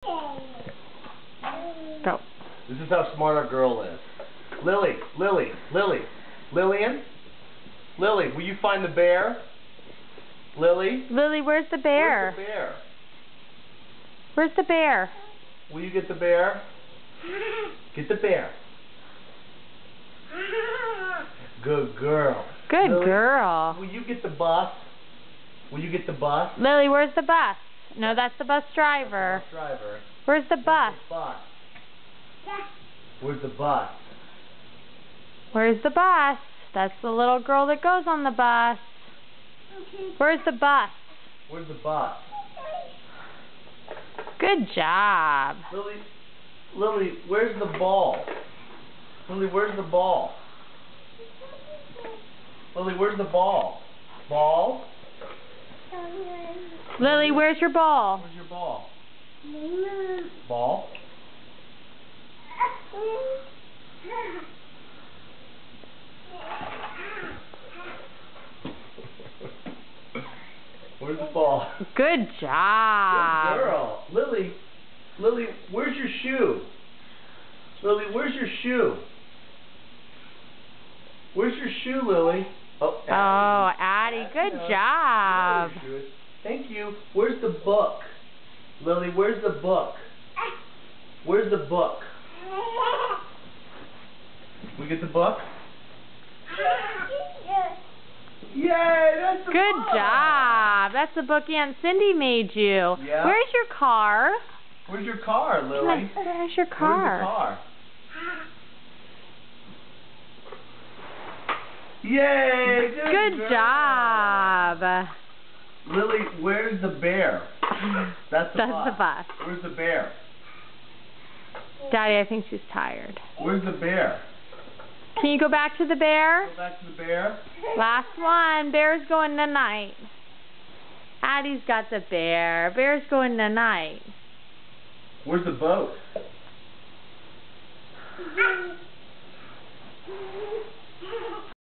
Go. This is how smart our girl is. Lily, Lillian, Lily, will you find the bear? Lily, Where's the bear? Where's the bear? Where's the bear? Will you get the bear? Get the bear. Good girl. Good Lily, girl. will you get the bus? Will you get the bus? Lily, where's the bus? No, that's the bus driver. Bus driver. Where's the bus? Where's the bus? Where's the bus? That's the little girl that goes on the bus. Where's the bus? Where's the bus? Good job. Lily, where's the ball? Lily, where's the ball? Lily, where's the ball? Ball? Lily, where's your ball? Where's your ball? Ball? Where's the ball? Good job. Good girl. Lily, where's your shoe? Lily, where's your shoe? Where's your shoe, Lily? Oh, Addie, good job. Thank you. Where's the book? Lily, where's the book? Where's the book? We get the book? Yay, that's the Good book. job. That's the book Aunt Cindy made you. Yeah. Where's your car? Where's your car, Lily? Where's your car? Where's the car? Yay! Good job. Lily, where's the bear? That's the bus. Where's the bear? Daddy, I think she's tired. Where's the bear? Can you go back to the bear? Go back to the bear. Last one. Bear's going tonight. Addie's got the bear. Bear's going tonight. Where's the boat?